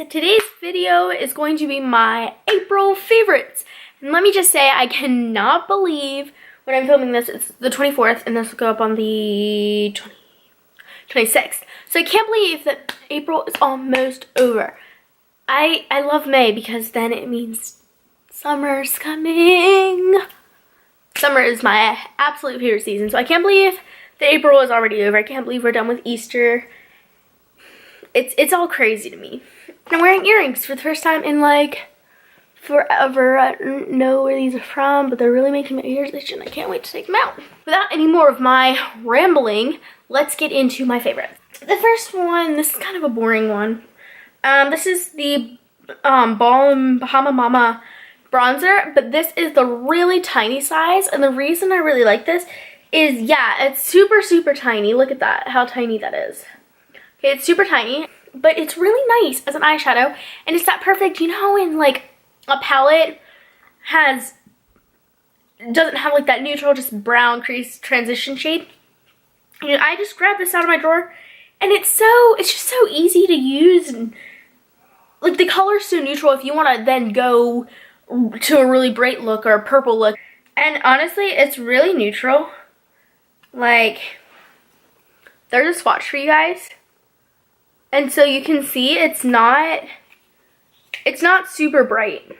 Today's video is going to be my April favorites. And let me just say, I cannot believe when I'm filming this, it's the 24th, and this will go up on the 26th. So I can't believe that April is almost over. I love May because then it means summer's coming. Summer is my absolute favorite season, so I can't believe that April is already over. I can't believe we're done with Easter. It's all crazy to me. I'm wearing earrings for the first time in like forever. I don't know where these are from, but they're really making my ears itch and I can't wait to take them out. Without any more of my rambling, let's get into my favorites. The first one, this is kind of a boring one. This is the Balm Bahama Mama bronzer, but this is the really tiny size, and the reason I really like this is, yeah, it's super tiny. Look at that, how tiny that is. Okay, it's super tiny, but it's really nice as an eyeshadow, and it's that perfect, you know, when like a palette doesn't have like that neutral, just brown crease transition shade. And I just grabbed this out of my drawer, and it's just so easy to use, and like the color's so neutral if you want to then go to a really bright look or a purple look. And honestly, it's really neutral. Like, there's a swatch for you guys. And so you can see it's not super bright.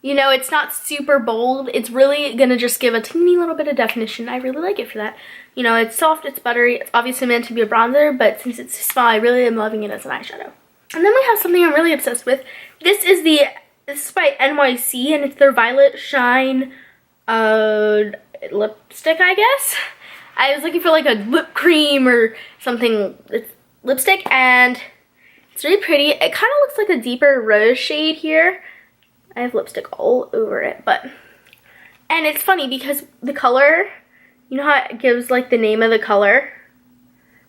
You know, it's not super bold. It's really gonna just give a teeny little bit of definition. I really like it for that. You know, it's soft, it's buttery. It's obviously meant to be a bronzer, but since it's small, I really am loving it as an eyeshadow. And then we have something I'm really obsessed with. This is by NYC, and it's their Violet Shine lipstick, I guess. I was looking for like a lip cream or something. It's lipstick, and it's really pretty. It kind of looks like a deeper rose shade here. I have lipstick all over it, and it's funny because the color, you know how it gives like the name of the color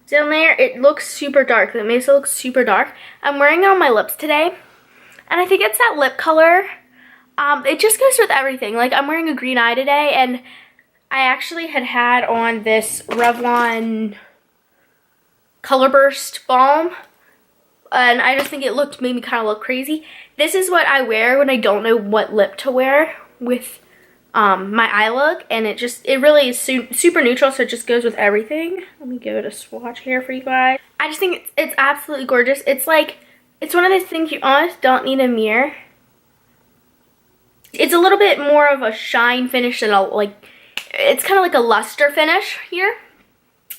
down there? It looks super dark. It makes it look super dark. I'm wearing it on my lips today, and I think it's that lip color. It just goes with everything. Like, I'm wearing a green eye today, and I actually had on this Revlon Color Burst balm, and I just think it made me kind of look crazy. This is what I wear when I don't know what lip to wear with my eye look, and it really is super neutral, so it just goes with everything. Let me give it a swatch here for you guys. I just think it's absolutely gorgeous. It's one of those things you honestly don't need a mirror. It's a little bit more of a shine finish than it's kind of like a luster finish here,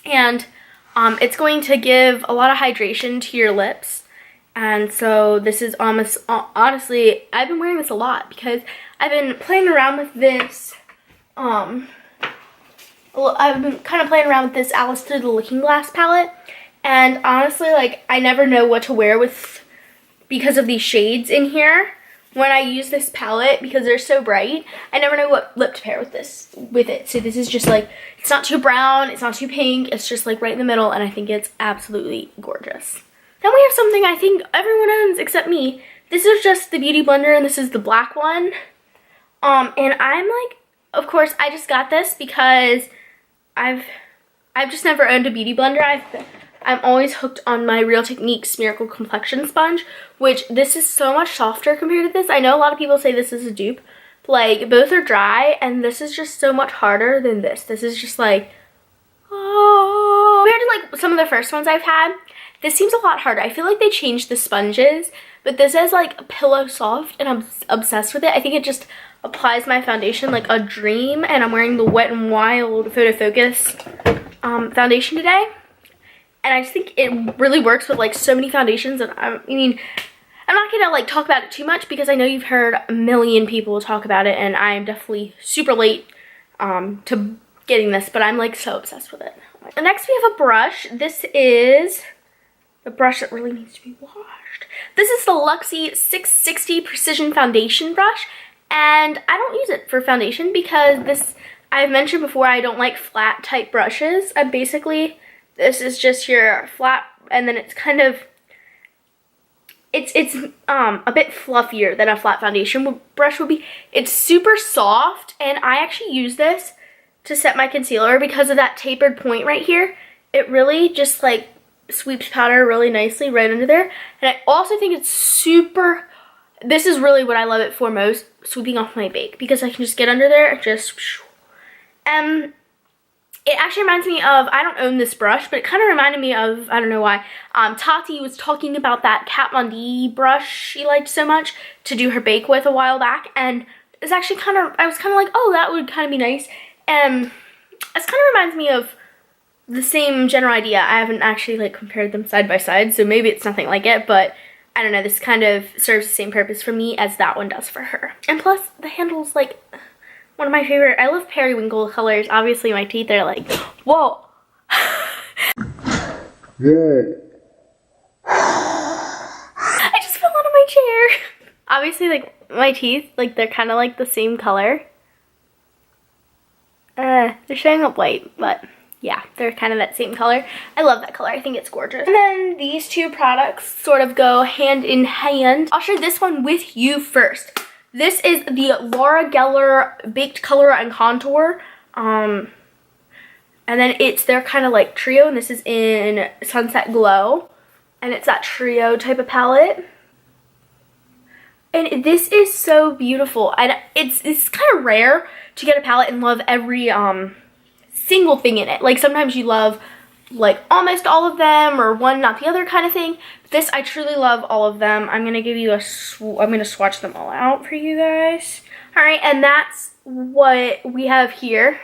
and it's going to give a lot of hydration to your lips. And so this is honestly, I've been wearing this a lot because I've been playing around with this. I've been kind of playing around with this Alice Through the Looking Glass palette, and honestly, like, I never know what to wear with because of these shades in here. When I use this palette, because they're so bright, I never know what lip to pair with it. So this is just like, it's not too brown, it's not too pink, it's just like right in the middle, and I think it's absolutely gorgeous. Then we have something I think everyone owns except me. This is just the Beauty Blender, and this is the black one. And I'm like, of course, I just got this because I've just never owned a Beauty Blender. I'm always hooked on my Real Techniques Miracle Complexion Sponge, which this is so much softer compared to this. I know a lot of people say this is a dupe, but like, both are dry, and this is just so much harder than this. This is just like, oh. Compared to like some of the first ones I've had, this seems a lot harder. I feel like they changed the sponges, but this is like pillow soft, and I'm obsessed with it. I think it just applies my foundation like a dream, and I'm wearing the Wet n Wild Photo Focus foundation today. And I just think it really works with like so many foundations. And I mean, I'm not gonna like talk about it too much because I know you've heard a million people talk about it, and I'm definitely super late to getting this, but I'm like so obsessed with it. And next we have a brush. This is the brush that really needs to be washed. This is the Luxie 660 Precision Foundation brush, and I don't use it for foundation because I've mentioned before, I don't like flat type brushes. This is just your flat, and then it's kind of, it's a bit fluffier than a flat foundation brush would be. It's super soft, and I actually use this to set my concealer because of that tapered point right here. It really just like sweeps powder really nicely right under there. And I also think it's super, this is really what I love it for most, sweeping off my bake, because I can just get under there and just, it actually reminds me of, I don't own this brush, but it kind of reminded me of, I don't know why, Tati was talking about that Kat Von D brush she liked so much to do her bake with a while back, and it's actually kind of, I was kind of like, oh, that would kind of be nice, and it kind of reminds me of the same general idea. I haven't actually like compared them side by side, so maybe it's nothing like it, but I don't know, this kind of serves the same purpose for me as that one does for her. And plus, the handle's like one of my favorite. I love periwinkle colors. Obviously, my teeth are like, whoa. Yeah. I just fell out of my chair. Obviously, like, my teeth, like, they're kind of like the same color. They're showing up white, but yeah, they're kind of that same color. I love that color. I think it's gorgeous. And then these two products sort of go hand in hand. I'll share this one with you first. This is the Laura Geller Baked Color and Contour. And then it's their kind of like trio, and this is in Sunset Glow. And it's that trio type of palette. And this is so beautiful. And it's kind of rare to get a palette and love every single thing in it. Like sometimes you love like almost all of them or one not the other kind of thing. This, I truly love all of them. I'm gonna give you I'm gonna swatch them all out for you guys. All right, and that's what we have here.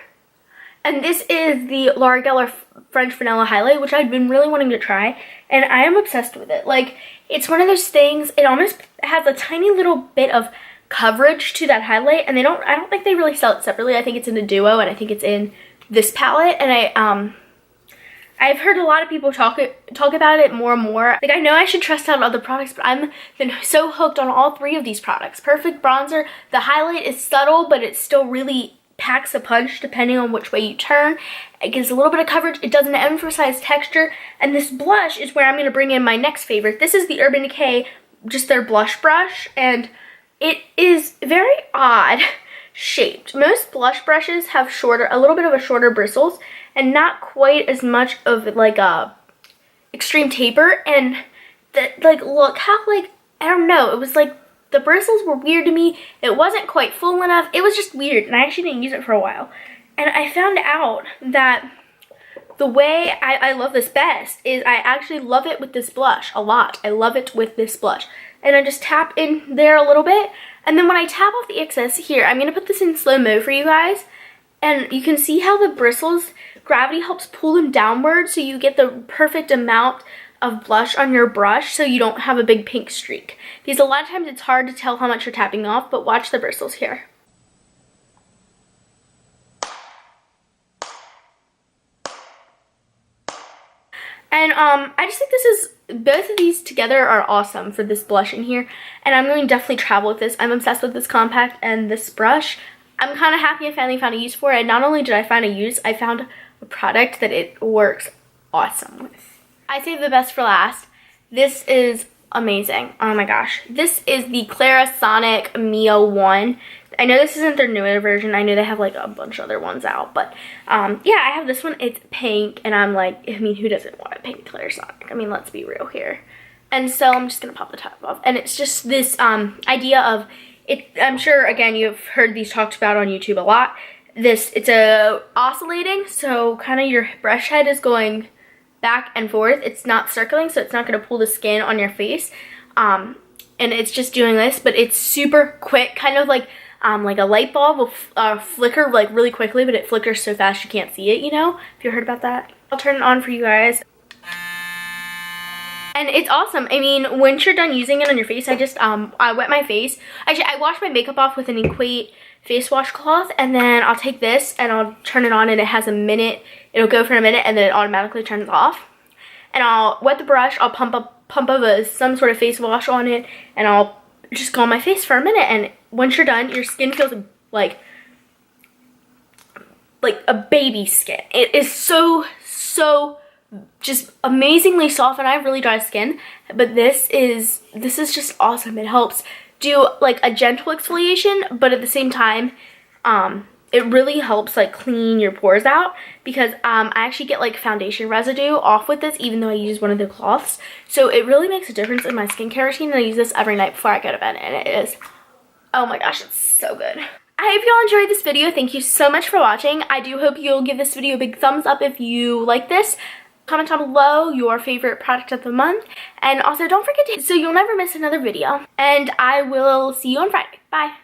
And this is the Laura Geller French Vanilla Highlight, which I've been really wanting to try, and I am obsessed with it. Like, it's one of those things, it almost has a tiny little bit of coverage to that highlight, and I don't think they really sell it separately. I think it's in a duo, and I think it's in this palette, and I've heard a lot of people talk about it more and more. Like, I know I should trust out other products, but I've been so hooked on all three of these products. Perfect bronzer. The highlight is subtle, but it still really packs a punch depending on which way you turn. It gives a little bit of coverage. It doesn't emphasize texture. And this blush is where I'm going to bring in my next favorite. This is the Urban Decay, just their blush brush, and it is very odd shaped. Most blush brushes have a little bit of a shorter bristles and not quite as much of like a extreme taper. And like, look how, like, I don't know, it was like the bristles were weird to me. It wasn't quite full enough. It was just weird, and I actually didn't use it for a while. And I found out that the way I love this best is I actually love it with this blush a lot. I love it with this blush. And I just tap in there a little bit, and then when I tap off the excess, here, I'm going to put this in slow-mo for you guys, and you can see how the bristles, gravity helps pull them downward so you get the perfect amount of blush on your brush so you don't have a big pink streak. Because a lot of times it's hard to tell how much you're tapping off, but watch the bristles here. And I just think both of these together are awesome for this blush in here. And I'm going to definitely travel with this. I'm obsessed with this compact and this brush. I'm kind of happy I finally found a use for it. And not only did I find a use, I found a product that it works awesome with. I saved the best for last. This is amazing. Oh my gosh. This is the Clarisonic Mia 1. I know this isn't their newer version. I know they have like a bunch of other ones out. But yeah, I have this one. It's pink. And I'm like, I mean, who doesn't want a pink Clarisonic? I mean, let's be real here. And so I'm just going to pop the top off. And it's just this idea of, I'm sure, again, you've heard these talked about on YouTube a lot. It's oscillating. So kind of your brush head is going back and forth. It's not circling, so it's not going to pull the skin on your face. And it's just doing this, but it's super quick, kind of like a light bulb will flicker like really quickly, but it flickers so fast you can't see it, you know, if you heard about that. I'll turn it on for you guys. And it's awesome. I mean, once you're done using it on your face, I wet my face. Actually, I wash my makeup off with an Equate face wash cloth, and then I'll take this and I'll turn it on, and it has a minute. It'll go for a minute, and then it automatically turns off. And I'll wet the brush. I'll pump up some sort of face wash on it, and I'll just go on my face for a minute. And once you're done, your skin feels like a baby skin. It is so just amazingly soft, and I have really dry skin, but this is just awesome. It helps do like a gentle exfoliation, but at the same time, it really helps like clean your pores out, because I actually get like foundation residue off with this even though I use one of the cloths. So it really makes a difference in my skincare routine, and I use this every night before I go to bed, and it is, oh my gosh, it's so good. I hope y'all enjoyed this video. Thank you so much for watching. I do hope you'll give this video a big thumbs up if you like this. Comment down below your favorite product of the month, and also don't forget to, so you'll never miss another video. And I will see you on Friday. Bye.